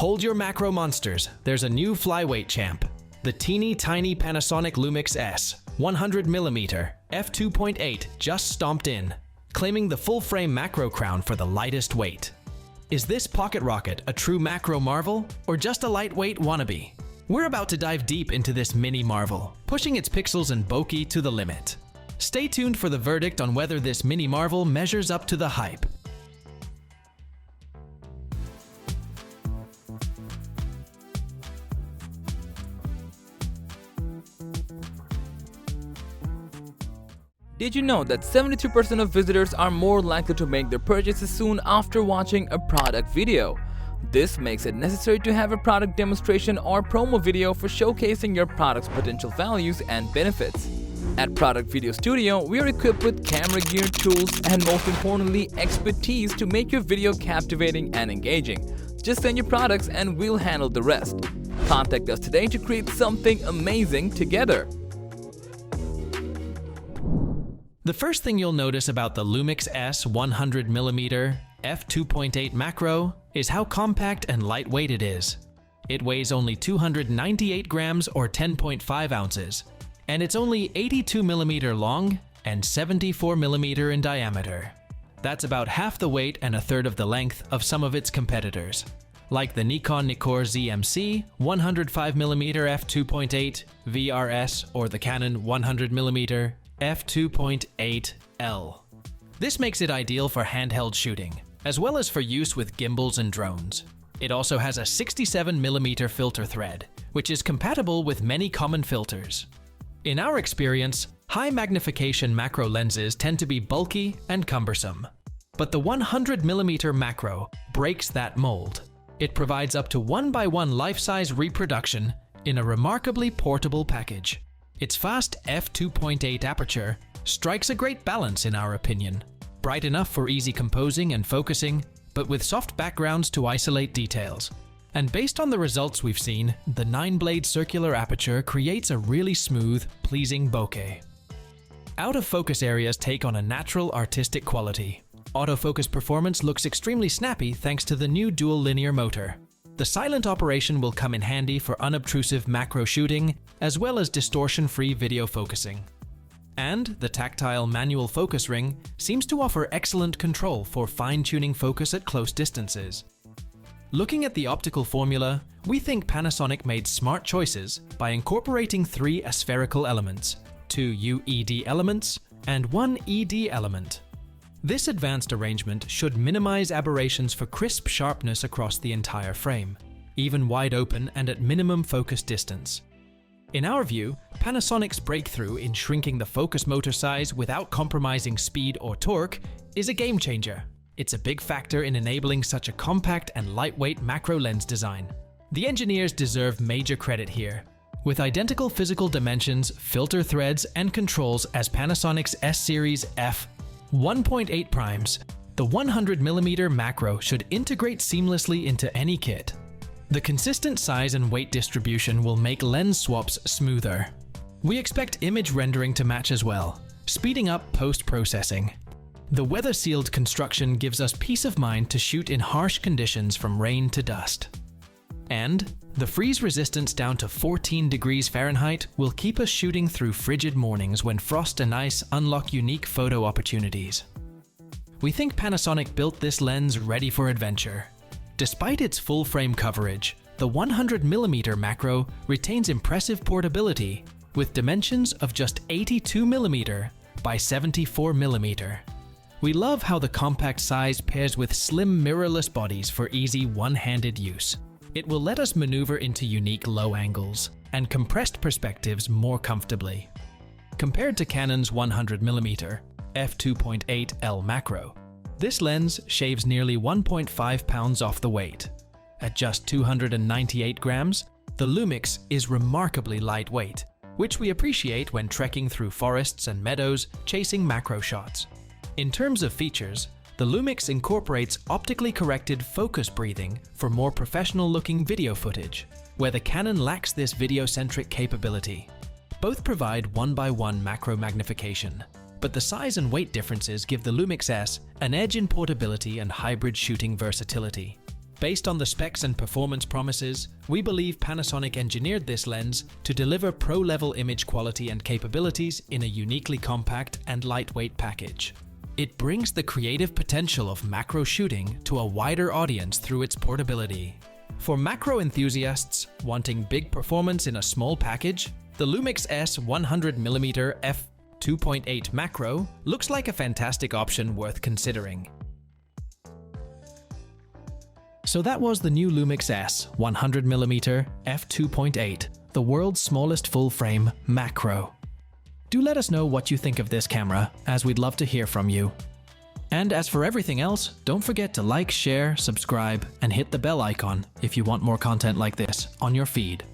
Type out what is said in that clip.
Hold your macro monsters, there's a new flyweight champ. The teeny tiny Panasonic Lumix S 100mm F2.8 just stomped in, claiming the full-frame macro crown for the lightest weight. Is this pocket rocket a true macro marvel, or just a lightweight wannabe? We're about to dive deep into this mini marvel, pushing its pixels and bokeh to the limit. Stay tuned for the verdict on whether this mini marvel measures up to the hype. Did you know that 72% of visitors are more likely to make their purchases soon after watching a product video? This makes it necessary to have a product demonstration or promo video for showcasing your product's potential values and benefits. At Product Video Studio, we are equipped with camera gear, tools, and most importantly, expertise to make your video captivating and engaging. Just send your products and we'll handle the rest. Contact us today to create something amazing together. The first thing you'll notice about the Lumix S 100mm F2.8 macro is how compact and lightweight it is. It weighs only 298 grams or 10.5 ounces, and it's only 82mm long and 74mm in diameter. That's about half the weight and a third of the length of some of its competitors, like the Nikon Nikkor ZMC 105mm F2.8 VRS or the Canon 100mm F2.8L. This makes it ideal for handheld shooting, as well as for use with gimbals and drones. It also has a 67mm filter thread, which is compatible with many common filters. In our experience, high magnification macro lenses tend to be bulky and cumbersome. But the 100mm macro breaks that mold. It provides up to 1:1 life-size reproduction in a remarkably portable package. Its fast f2.8 aperture strikes a great balance in our opinion. Bright enough for easy composing and focusing, but with soft backgrounds to isolate details. And based on the results we've seen, the 9-blade circular aperture creates a really smooth, pleasing bokeh. Out-of-focus areas take on a natural artistic quality. Autofocus performance looks extremely snappy thanks to the new dual linear motor. The silent operation will come in handy for unobtrusive macro shooting, as well as distortion-free video focusing. And the tactile manual focus ring seems to offer excellent control for fine-tuning focus at close distances. Looking at the optical formula, we think Panasonic made smart choices by incorporating 3 aspherical elements, 2 UED elements, and 1 ED element. This advanced arrangement should minimize aberrations for crisp sharpness across the entire frame, even wide open and at minimum focus distance. In our view, Panasonic's breakthrough in shrinking the focus motor size without compromising speed or torque is a game changer. It's a big factor in enabling such a compact and lightweight macro lens design. The engineers deserve major credit here. With identical physical dimensions, filter threads, and controls as Panasonic's S-Series f1.8 primes, the 100mm macro should integrate seamlessly into any kit. The consistent size and weight distribution will make lens swaps smoother. We expect image rendering to match as well, speeding up post-processing. The weather-sealed construction gives us peace of mind to shoot in harsh conditions from rain to dust. And the freeze resistance down to 14 degrees Fahrenheit will keep us shooting through frigid mornings when frost and ice unlock unique photo opportunities. We think Panasonic built this lens ready for adventure. Despite its full-frame coverage, the 100mm macro retains impressive portability with dimensions of just 82mm by 74mm. We love how the compact size pairs with slim mirrorless bodies for easy one-handed use. It will let us maneuver into unique low angles and compressed perspectives more comfortably. Compared to Canon's 100mm f2.8L macro, this lens shaves nearly 1.5 pounds off the weight. At just 298 grams, the Lumix is remarkably lightweight, which we appreciate when trekking through forests and meadows chasing macro shots. In terms of features, the Lumix incorporates optically corrected focus breathing for more professional-looking video footage, where the Canon lacks this video-centric capability. Both provide 1:1 macro magnification, but the size and weight differences give the Lumix S an edge in portability and hybrid shooting versatility. Based on the specs and performance promises, we believe Panasonic engineered this lens to deliver pro-level image quality and capabilities in a uniquely compact and lightweight package. It brings the creative potential of macro shooting to a wider audience through its portability. For macro enthusiasts wanting big performance in a small package, the Lumix S 100mm F2.8 macro looks like a fantastic option worth considering. So that was the new Lumix S 100mm F2.8, the world's smallest full-frame macro. Do let us know what you think of this camera, as we'd love to hear from you. And as for everything else, don't forget to like, share, subscribe, and hit the bell icon if you want more content like this on your feed.